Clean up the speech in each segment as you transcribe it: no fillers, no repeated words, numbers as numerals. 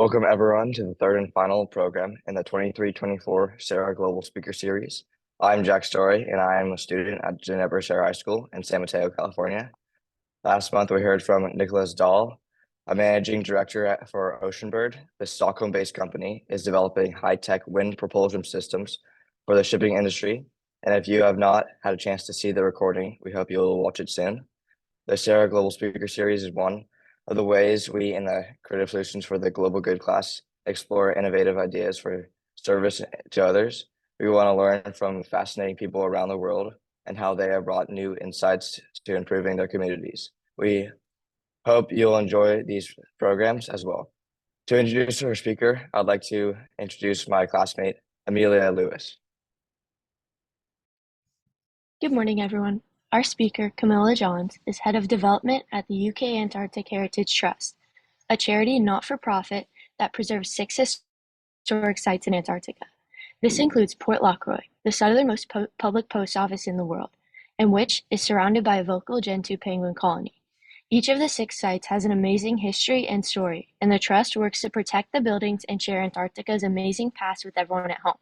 Welcome everyone to the third and final program in the 23-24 Sarah Global Speaker Series. I'm Jack Story and I am a student at Ginebra Sarah High School in San Mateo, California. Last month we heard from Nicholas Dahl, a managing director for Oceanbird. The Stockholm-based company is developing high-tech wind propulsion systems for the shipping industry. And if you have not had a chance to see the recording, we hope you'll watch it soon. The Sarah Global Speaker Series is one of the ways we in the Creative Solutions for the Global Good class explore innovative ideas for service to others. We want to learn from fascinating people around the world and how they have brought new insights to improving their communities. We hope you'll enjoy these programs as well. To introduce our speaker, I'd like to introduce my classmate, Amelia Lewis. Good morning, everyone. Our speaker, Camilla Johns, is Head of Development at the UK Antarctic Heritage Trust, a charity not-for-profit that preserves 6 historic sites in Antarctica. This includes Port Lockroy, the southernmost public post office in the world, and which is surrounded by a vocal gentoo penguin colony. Each of the 6 sites has an amazing history and story, and the Trust works to protect the buildings and share Antarctica's amazing past with everyone at home.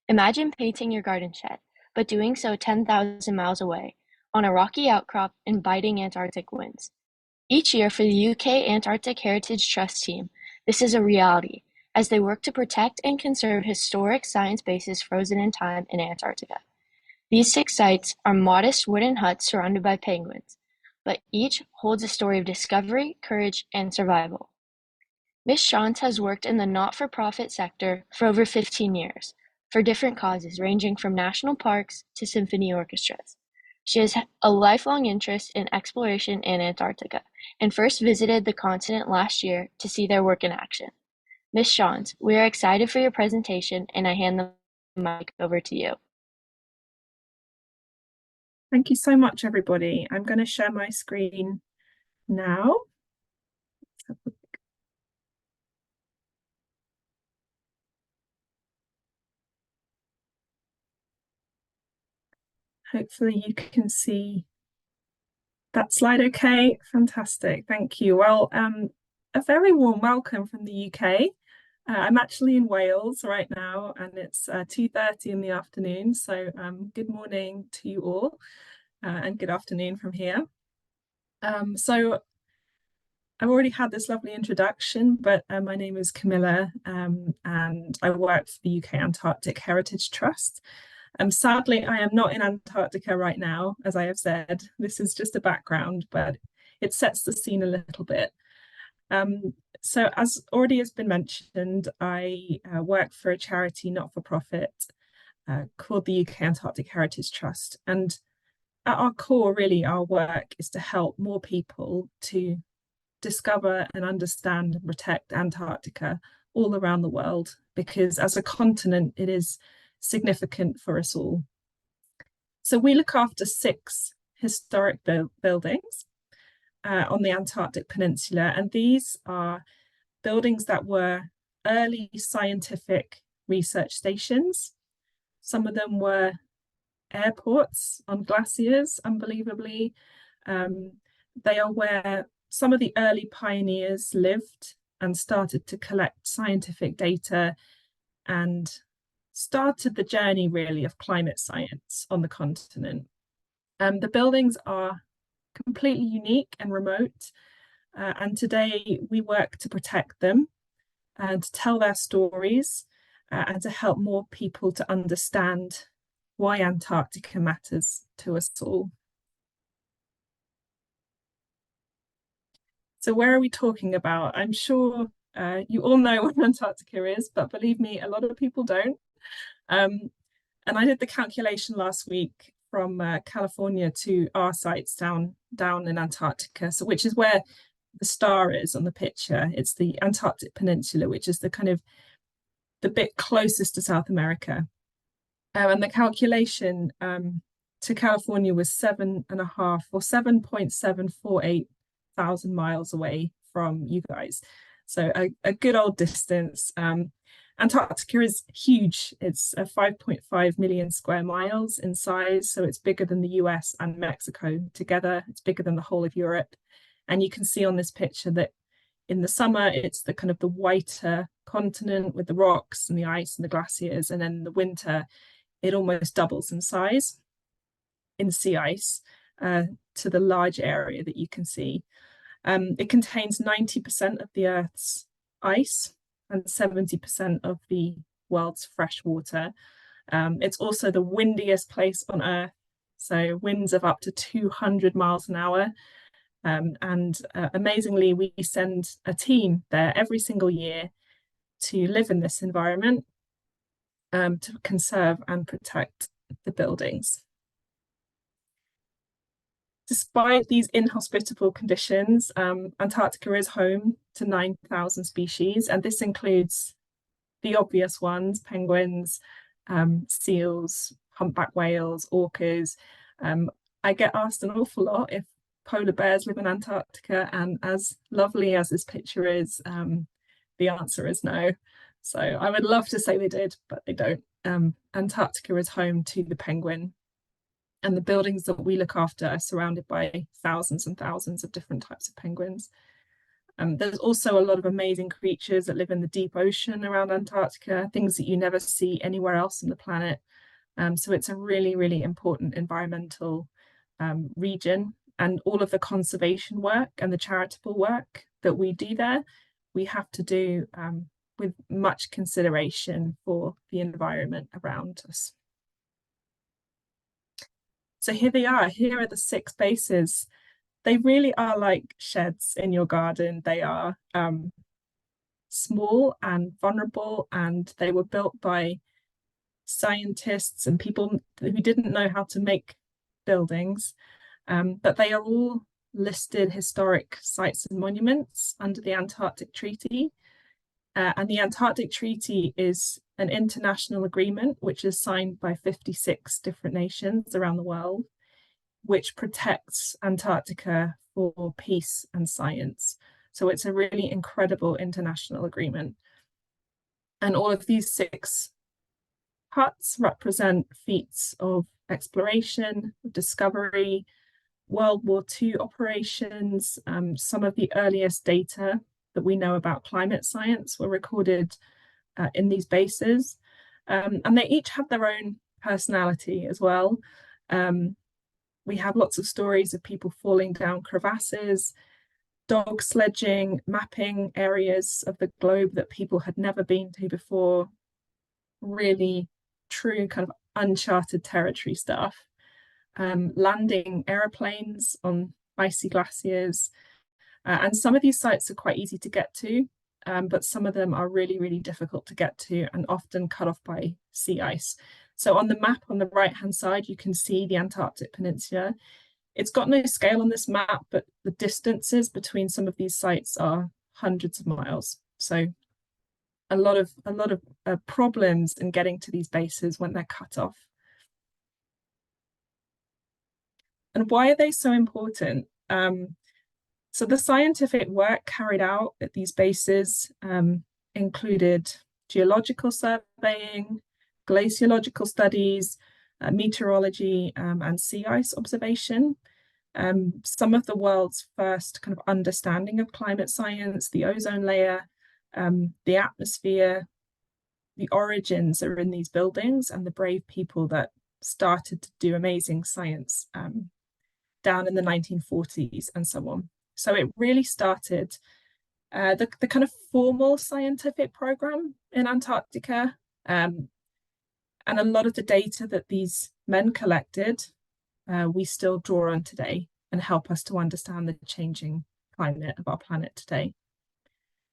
Imagine painting your garden shed, but doing so 10,000 miles away, on a rocky outcrop in biting Antarctic winds. Each year for the UK Antarctic Heritage Trust team, this is a reality, as they work to protect and conserve historic science bases frozen in time in Antarctica. These 6 sites are modest wooden huts surrounded by penguins, but each holds a story of discovery, courage, and survival. Ms. Johns has worked in the not-for-profit sector for over 15 years, for different causes ranging from national parks to symphony orchestras. She has a lifelong interest in exploration in Antarctica and first visited the continent last year to see their work in action. Ms. Johns, we are excited for your presentation and I hand the mic over to you. Thank you so much, everybody. I'm going to share my screen now. Hopefully you can see that slide okay. Fantastic, thank you. Well, a very warm welcome from the UK. I'm actually in Wales right now and it's 2:30 in the afternoon. So good morning to you all and good afternoon from here. So I've already had this lovely introduction, but my name is Camilla and I work for the UK Antarctic Heritage Trust. Sadly, I am not in Antarctica right now, as I have said. This is just a background, but it sets the scene a little bit. So as already has been mentioned, I work for a charity not-for-profit called the UK Antarctic Heritage Trust. And at our core, really, our work is to help more people to discover and understand and protect Antarctica all around the world, because as a continent, it is significant for us all. So we look after 6 historic buildings on the Antarctic Peninsula, and these are buildings that were early scientific research stations. Some of them were airports on glaciers, unbelievably. They are where some of the early pioneers lived and started to collect scientific data and started the journey really of climate science on the continent. The buildings are completely unique and remote, and today we work to protect them and to tell their stories and to help more people to understand why Antarctica matters to us all. So where are we talking about? I'm sure you all know what Antarctica is, but believe me, a lot of people don't. And I did the calculation last week from California to our sites down in Antarctica, so which is where the star is on the picture. It's the Antarctic Peninsula, which is the kind of the bit closest to South America. And the calculation to California was 7.5 or 7.748 thousand miles away from you guys. So a good old distance. Antarctica is huge. It's 5.5 million square miles in size, so it's bigger than the US and Mexico together. It's bigger than the whole of Europe. And you can see on this picture that In the summer, it's the kind of the whiter continent with the rocks and the ice and the glaciers. And then in the winter, it almost doubles in size in sea ice to the large area that you can see. It contains 90% of the Earth's ice and 70% of the world's fresh water. It's also the windiest place on Earth, so winds of up to 200 miles an hour. Amazingly, we send a team there every single year to live in this environment, to conserve and protect the buildings. Despite these inhospitable conditions, Antarctica is home to 9,000 species, and this includes the obvious ones: penguins, seals, humpback whales, orcas. I get asked an awful lot if polar bears live in Antarctica, and as lovely as this picture is, the answer is no. So I would love to say they did, but they don't. Antarctica is home to the penguin, and the buildings that we look after are surrounded by thousands and thousands of different types of penguins. There's also a lot of amazing creatures that live in the deep ocean around Antarctica, things that you never see anywhere else on the planet. So it's a really, really important environmental region, and all of the conservation work and the charitable work that we do there, we have to do with much consideration for the environment around us. So here they are. Here are the 6 bases. They really are like sheds in your garden. They are small and vulnerable, and they were built by scientists and people who didn't know how to make buildings. But they are all listed historic sites and monuments under the Antarctic Treaty. And the Antarctic Treaty is an international agreement which is signed by 56 different nations around the world, which protects Antarctica for peace and science. So it's a really incredible international agreement. And all of these 6 huts represent feats of exploration, discovery, World War II operations. Some of the earliest data that we know about climate science were recorded in these bases. And they each have their own personality as well. We have lots of stories of people falling down crevasses, dog sledging, mapping areas of the globe that people had never been to before. Really true kind of uncharted territory stuff. Landing aeroplanes on icy glaciers. And some of these sites are quite easy to get to, but some of them are really, really difficult to get to and often cut off by sea ice. So on the map on the right-hand side, you can see the Antarctic Peninsula. It's got no scale on this map, but the distances between some of these sites are hundreds of miles. So a lot of problems in getting to these bases when they're cut off. And why are they so important? So the scientific work carried out at these bases included geological surveying, glaciological studies, meteorology, and sea ice observation. Some of the world's first kind of understanding of climate science, the ozone layer, the atmosphere, the origins are in these buildings, and the brave people that started to do amazing science down in the 1940s and so on. So it really started the kind of formal scientific program in Antarctica. And a lot of the data that these men collected, we still draw on today and help us to understand the changing climate of our planet today.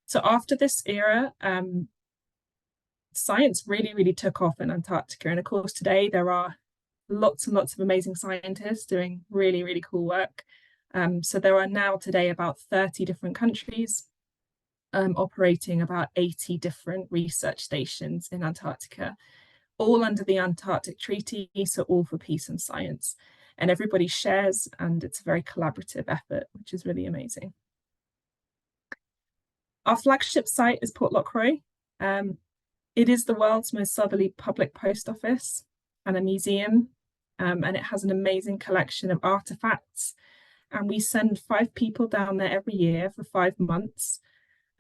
So after this era, science really, really took off in Antarctica. And of course, today there are lots and lots of amazing scientists doing really, really cool work. So there are now today about 30 different countries operating about 80 different research stations in Antarctica, all under the Antarctic Treaty, so all for peace and science. And everybody shares, and it's a very collaborative effort, which is really amazing. Our flagship site is Port Lockroy. It is the world's most southerly public post office and a museum, and it has an amazing collection of artifacts. And we send 5 people down there every year for 5 months.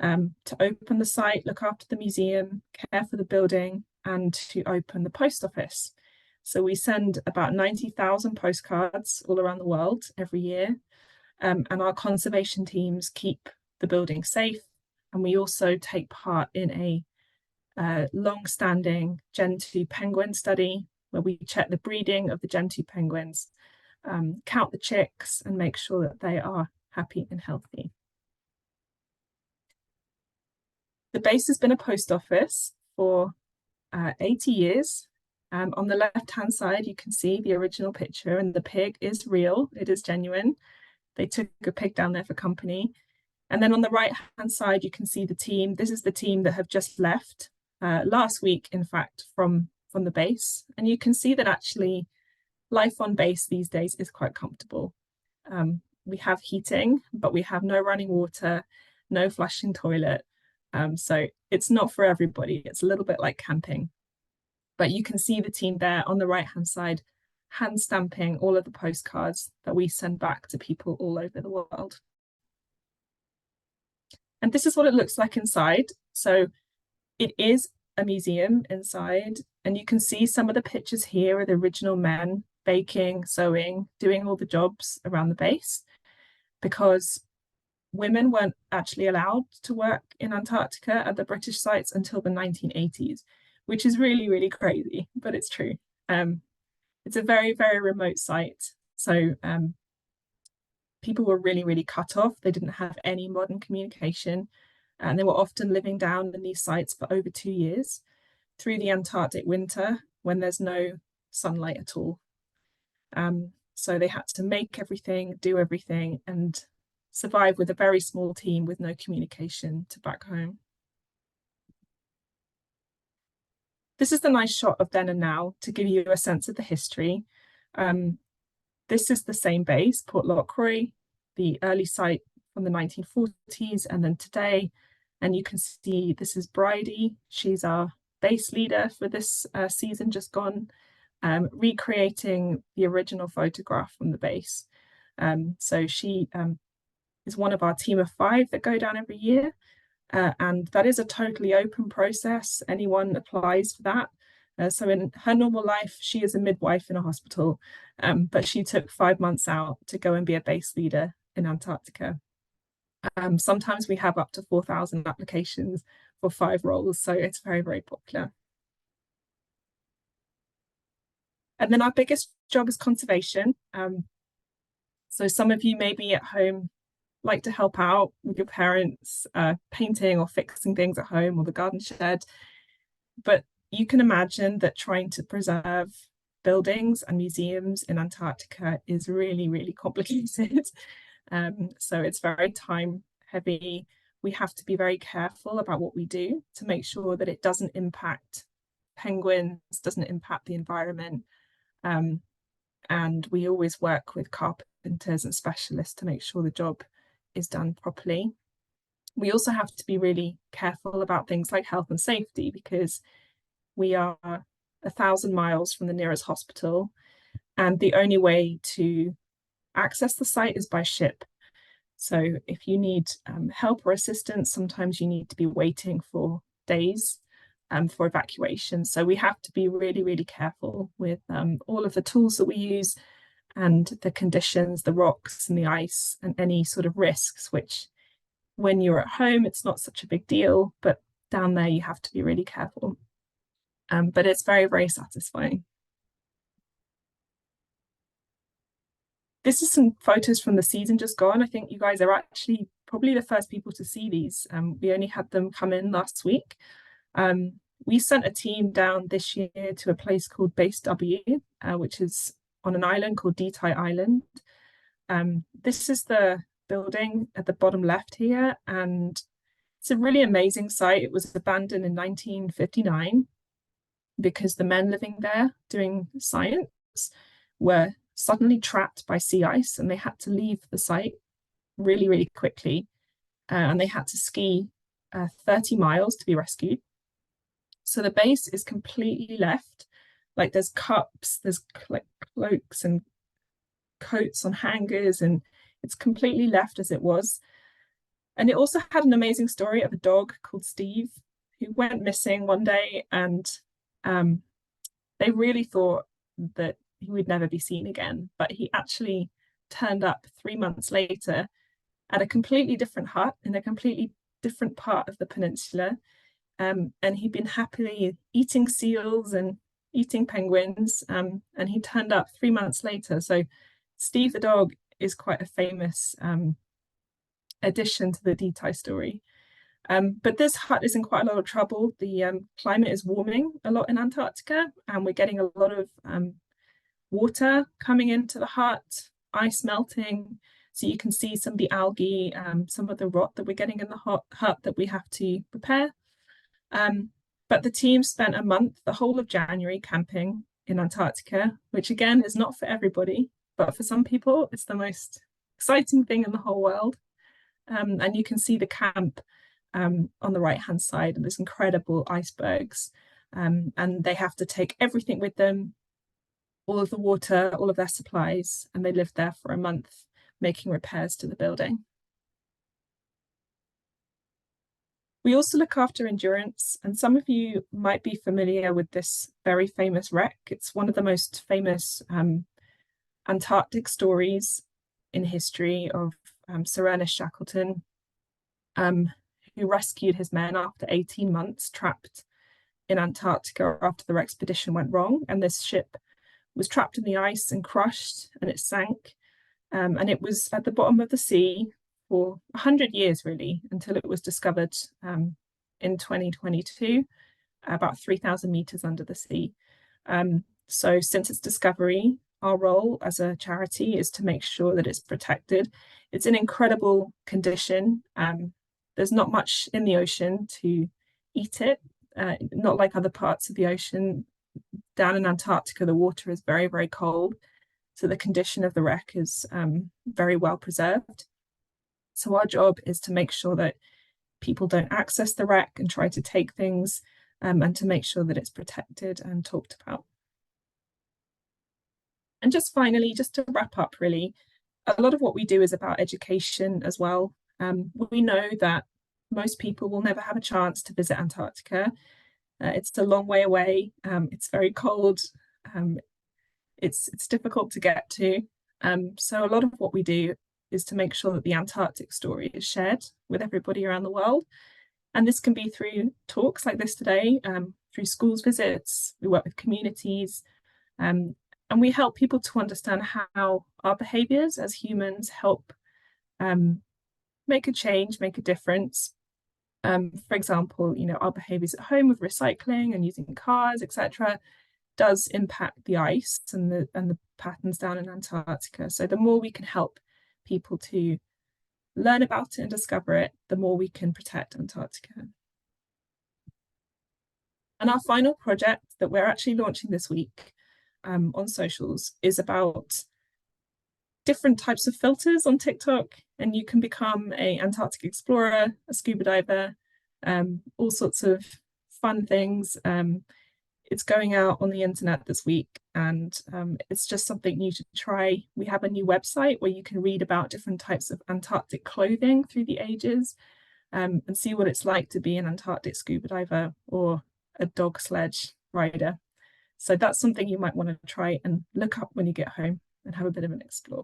to open the site, look after the museum, care for the building, and to open the post office. So we send about 90,000 postcards all around the world every year. And our conservation teams keep the building safe. And we also take part in a long-standing gentoo penguin study where we check the breeding of the gentoo penguins, count the chicks, and make sure that they are happy and healthy. The base has been a post office for 80 years. On the left-hand side, you can see the original picture, and the pig is real, it is genuine. They took a pig down there for company. And then on the right-hand side, you can see the team. This is the team that have just left last week, in fact, from the base. And you can see that actually life on base these days is quite comfortable. We have heating, but we have no running water, no flushing toilet. So it's not for everybody. It's a little bit like camping. But you can see the team there on the right-hand side, hand stamping all of the postcards that we send back to people all over the world. And this is what it looks like inside. So it is a museum inside, and you can see some of the pictures here are the original men baking, sewing, doing all the jobs around the base, because women weren't actually allowed to work in Antarctica at the British sites until the 1980s, which is really, really crazy, but it's true. It's a very, very remote site. So people were really, really cut off. They didn't have any modern communication, and they were often living down in these sites for over 2 years through the Antarctic winter when there's no sunlight at all. So they had to make everything, do everything, and survive with a very small team with no communication to back home. This is the nice shot of then and now to give you a sense of the history. This is the same base, Port Lockroy, the early site from the 1940s, and then today. And you can see this is Bridie. She's our base leader for this season just gone, recreating the original photograph from the base. So she is one of our team of 5 that go down every year. And that is a totally open process. Anyone applies for that. So in her normal life, she is a midwife in a hospital, but she took 5 months out to go and be a base leader in Antarctica. Sometimes we have up to 4,000 applications for 5 roles, so it's very, very popular. And then our biggest job is conservation. So some of you may be at home like to help out with your parents, painting or fixing things at home or the garden shed. But you can imagine that trying to preserve buildings and museums in Antarctica is really, really complicated. So it's very time heavy. We have to be very careful about what we do to make sure that it doesn't impact penguins, doesn't impact the environment. And we always work with carpenters and specialists to make sure the job is done properly. We also have to be really careful about things like health and safety, because we are 1,000 miles from the nearest hospital, and the only way to access the site is by ship. So if you need help or assistance, sometimes you need to be waiting for days for evacuation. So we have to be really, really careful with all of the tools that we use and the conditions, the rocks and the ice and any sort of risks, which when you're at home, it's not such a big deal, but down there you have to be really careful. But it's very, very satisfying. This is some photos from the season just gone. I think you guys are actually probably the first people to see these. We only had them come in last week. We sent a team down this year to a place called Base W, which is on an island called Detai Island. This is the building at the bottom left here, and it's a really amazing site. It was abandoned in 1959 because the men living there doing science were suddenly trapped by sea ice, and they had to leave the site really, really quickly. And they had to ski 30 miles to be rescued. So the base is completely left. Like there's cups, there's like cloaks and coats on hangers, and it's completely left as it was. And it also had an amazing story of a dog called Steve who went missing one day, and they really thought that he would never be seen again. But he actually turned up 3 months later at a completely different hut in a completely different part of the peninsula. And he'd been happily eating seals and eating penguins. And he turned up 3 months later. So Steve the dog is quite a famous addition to the Detail story. But this hut is in quite a lot of trouble. The climate is warming a lot in Antarctica, and we're getting a lot of water coming into the hut, ice melting. So you can see some of the algae, some of the rot that we're getting in the hut that we have to prepare. But the team spent a month, the whole of January, camping in Antarctica, which again is not for everybody, but for some people, it's the most exciting thing in the whole world. And you can see the camp on the right-hand side, and there's incredible icebergs. And they have to take everything with them, all of the water, all of their supplies, and they lived there for a month making repairs to the building. We also look after endurance, and some of you might be familiar with this very famous wreck. It's one of the most famous Antarctic stories in history of Sir Ernest Shackleton, who rescued his men after 18 months trapped in Antarctica after their expedition went wrong. And this ship was trapped in the ice and crushed, and it sank. And it was at the bottom of the sea for 100 years, really, until it was discovered in 2022, about 3,000 meters under the sea. So since its discovery, our role as a charity is to make sure that it's protected. It's in incredible condition. There's not much in the ocean to eat it, not like other parts of the ocean. Down in Antarctica, the water is very, very cold. So the condition of the wreck is very well preserved. So our job is to make sure that people don't access the wreck and try to take things, and to make sure that it's protected and talked about. And just finally, just to wrap up, really, a lot of what we do is about education as well. We know that most people will never have a chance to visit Antarctica. It's a long way away. It's very cold. It's difficult to get to. So a lot of what we do is to make sure that the Antarctic story is shared with everybody around the world. And this can be through talks like this today, through schools visits. We work with communities, and we help people to understand how our behaviors as humans help make a change, make a difference. For example, our behaviors at home with recycling and using cars, etc., does impact the ice and the patterns down in Antarctica. So the more we can help people to learn about it and discover it, the more we can protect Antarctica. And our final project that we're actually launching this week on socials is about different types of filters on TikTok, and you can become an Antarctic explorer, a scuba diver, all sorts of fun things. It's going out on the internet this week, and it's just something new to try. We have a new website where you can read about different types of Antarctic clothing through the ages, and see what it's like to be an Antarctic scuba diver or a dog sledge rider. So that's something you might want to try and look up when you get home and have a bit of an explore.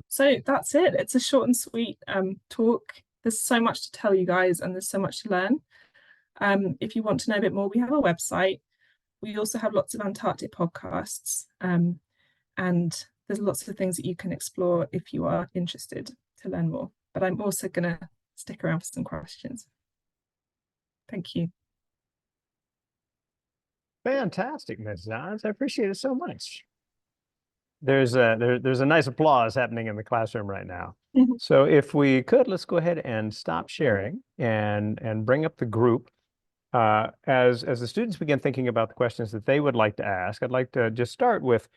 So that's it. It's a short and sweet talk. There's so much to tell you guys, and there's so much to learn. If you want to know a bit more, we have a website. We also have lots of Antarctic podcasts, and there's lots of things that you can explore if you are interested to learn more. But I'm also going to stick around for some questions. Thank you. Fantastic, Ms. Johns. I appreciate it so much. There's a nice applause happening in the classroom right now. So if we could, let's go ahead and stop sharing and bring up the group. As the students begin thinking about the questions that they would like to ask, I'd like to just start with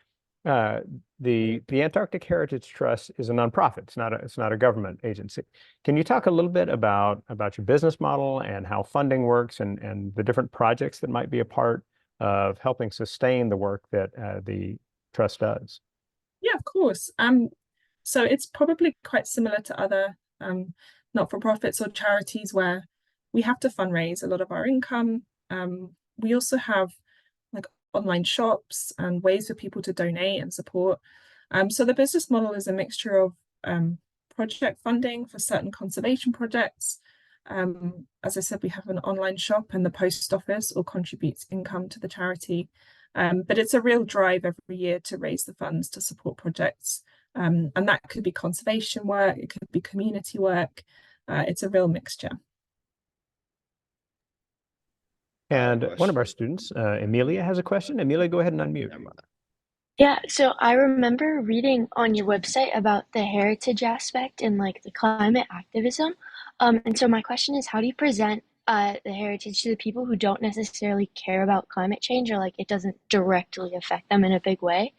the Antarctic Heritage Trust is a nonprofit. It's not a government agency. Can you talk a little bit about your business model and how funding works and the different projects that might be a part of helping sustain the work that the trust does? Yeah, of course. So it's probably quite similar to other not-for-profits or charities where we have to fundraise a lot of our income. We also have like online shops and ways for people to donate and support. So the business model is a mixture of project funding for certain conservation projects. As I said, we have an online shop, and the post office all contributes income to the charity. But it's a real drive every year to raise the funds to support projects. And that could be conservation work, it could be community work. It's a real mixture. And one of our students, Amelia, has a question. Amelia, go ahead and unmute. Yeah, so I remember reading on your website about the heritage aspect and like the climate activism. And so my question is, how do you present the heritage to the people who don't necessarily care about climate change, or like it doesn't directly affect them in a big way?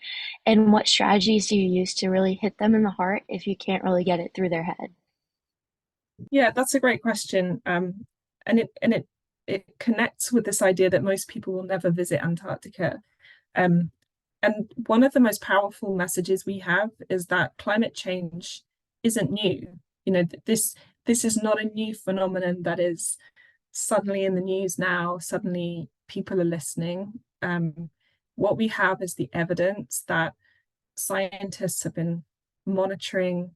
And what strategies do you use to really hit them in the heart if you can't really get it through their head? Yeah, that's a great question. And it connects with this idea that most people will never visit Antarctica. And one of the most powerful messages we have is that climate change isn't new. You know, this is not a new phenomenon that is suddenly in the news now, suddenly people are listening. What we have is the evidence that scientists have been monitoring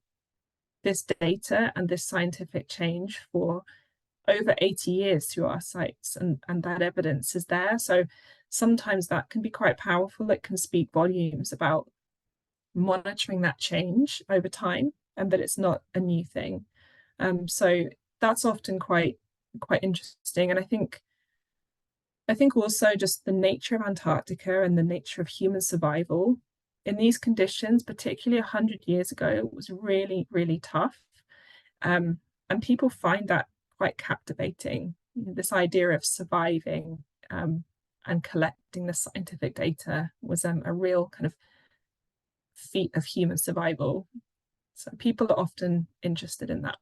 this data and this scientific change for over 80 years through our sites, and that evidence is there. So sometimes that can be quite powerful. It can speak volumes about monitoring that change over time and that it's not a new thing. So that's often quite interesting. And I think also just the nature of Antarctica and the nature of human survival in these conditions, particularly 100 years ago, was really, really tough. And people find that quite captivating, this idea of surviving and collecting the scientific data was a real kind of feat of human survival. So people are often interested in that.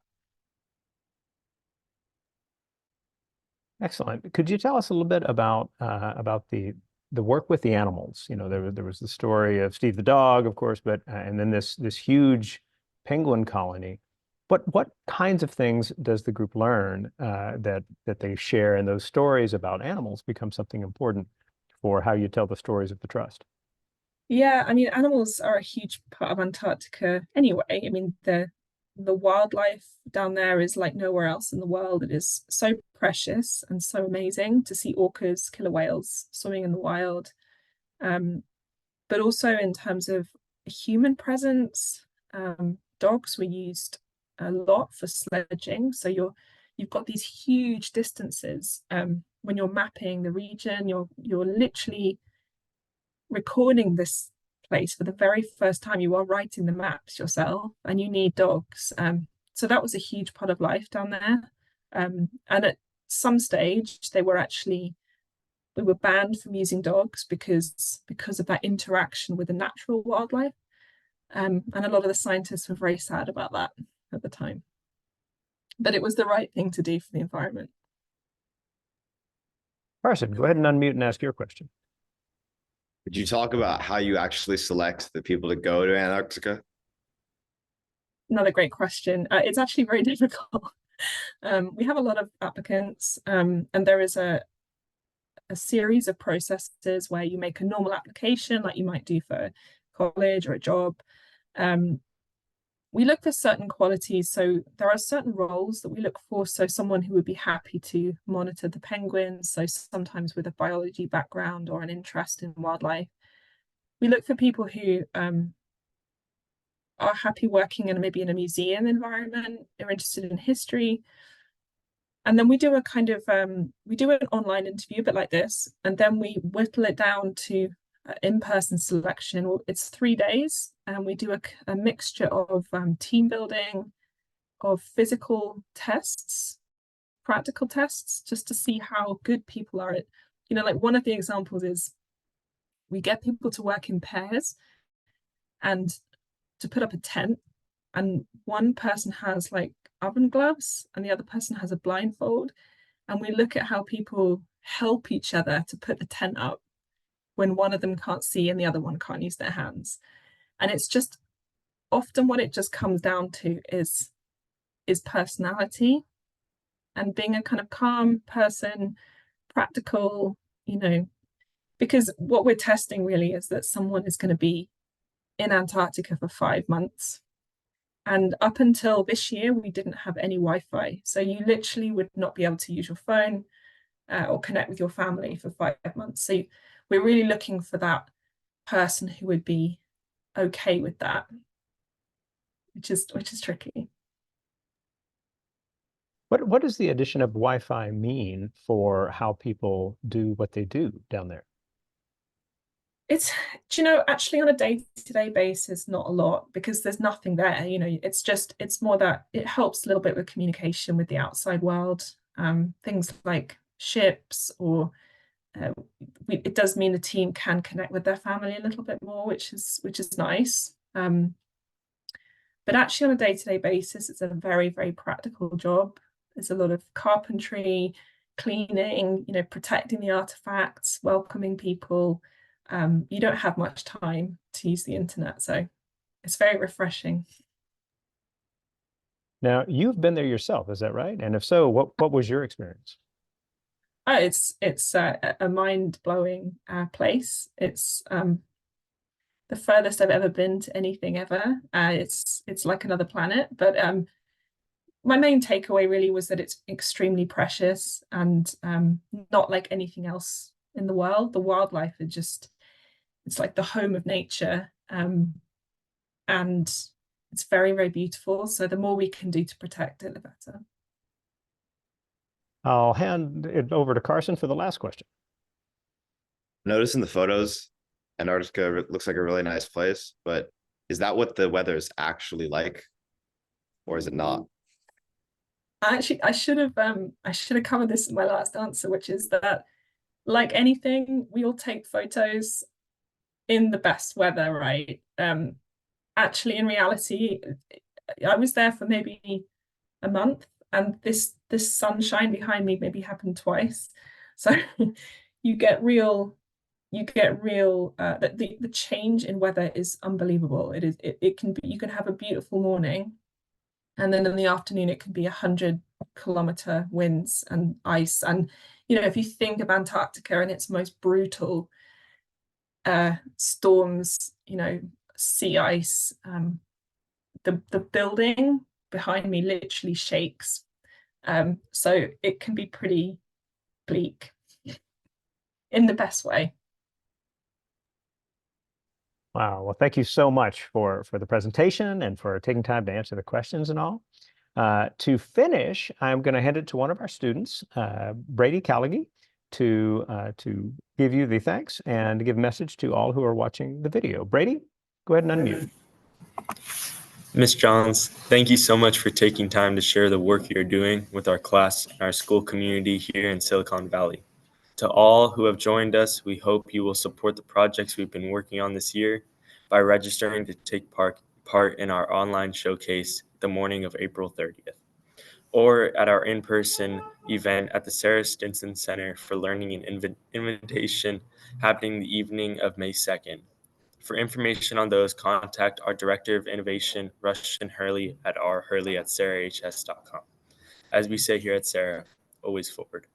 Excellent. Could you tell us a little bit about the work with the animals? You know, there was the story of Steve the dog, of course, but and then this huge penguin colony. What kinds of things does the group learn that they share, and those stories about animals become something important for how you tell the stories of the trust? Yeah, I mean, animals are a huge part of Antarctica anyway. I mean, the wildlife down there is like nowhere else in the world. It is so precious and so amazing to see orcas, killer whales swimming in the wild. But also in terms of human presence, dogs were used a lot for sledging. So you've got these huge distances. When you're mapping the region, you're literally recording this place for the very first time. You are writing the maps yourself, and you need dogs. So that was a huge part of life down there. And at some stage, we were banned from using dogs because of that interaction with the natural wildlife. And a lot of the scientists were very sad about that at the time. But it was the right thing to do for the environment. Carson, go ahead and unmute and ask your question. Could you talk about how you actually select the people to go to Antarctica? Another great question. It's actually very difficult. We have a lot of applicants, and there is a series of processes where you make a normal application like you might do for college or a job. We look for certain qualities. So there are certain roles that we look for. So someone who would be happy to monitor the penguins. So sometimes with a biology background or an interest in wildlife. We look for people who are happy working in maybe in a museum environment. They're interested in history. And then we do a kind of, we do an online interview, a bit like this, and then we whittle it down to in-person selection. It's 3 days, and we do a mixture of team building, of physical tests, practical tests, just to see how good people are at, you know, like one of the examples is we get people to work in pairs and to put up a tent, and one person has like oven gloves and the other person has a blindfold, and we look at how people help each other to put the tent up when one of them can't see and the other one can't use their hands. And it's just often what it just comes down to is personality, and being a kind of calm person, practical, because what we're testing really is that someone is going to be in Antarctica for 5 months. And up until this year, we didn't have any Wi-Fi. So you literally would not be able to use your phone or connect with your family for 5 months. So we're really looking for that person who would be okay with that, which is tricky. What does the addition of Wi-Fi mean for how people do what they do down there? It's, actually on a day-to-day basis, not a lot, because there's nothing there. It's more that it helps a little bit with communication with the outside world. Things like ships, or it does mean the team can connect with their family a little bit more, which is nice. But actually on a day-to-day basis, it's a very, very practical job. There's a lot of carpentry, cleaning, protecting the artifacts, welcoming people. You don't have much time to use the internet, so it's very refreshing. Now, you've been there yourself, is that right? And if so, what was your experience? Oh, it's a mind-blowing place. It's the furthest I've ever been to anything ever. It's like another planet. But my main takeaway really was that it's extremely precious and not like anything else in the world. The wildlife is just, it's like the home of nature, and it's very, very beautiful. So the more we can do to protect it, the better. I'll hand it over to Carson for the last question. Notice in the photos, Antarctica looks like a really nice place, but is that what the weather is actually like, or is it not? Actually, I should have covered this in my last answer, which is that, like anything, we all take photos in the best weather, right? Actually, in reality, I was there for maybe a month, and this sunshine behind me maybe happened twice. So you get real the change in weather is unbelievable. It can be, you can have a beautiful morning, and then in the afternoon it can be 100-kilometer winds and ice. And if you think of Antarctica and its most brutal storms, sea ice, the building behind me literally shakes. So it can be pretty bleak in the best way. Wow. Well, thank you so much for the presentation and for taking time to answer the questions and all. To finish, I'm going to hand it to one of our students, Brady Callaghy, to give you the thanks and give a message to all who are watching the video. Brady, go ahead and unmute. Ms. Johns, thank you so much for taking time to share the work you're doing with our class and our school community here in Silicon Valley. To all who have joined us, we hope you will support the projects we've been working on this year by registering to take part in our online showcase the morning of April 30th, or at our in-person event at the Sarah Stinson Center for Learning and Invitation happening the evening of May 2nd. For information on those, contact our Director of Innovation, Rushton Hurley, at rhurley@sarahhs.com. As we say here at Sarah, always forward.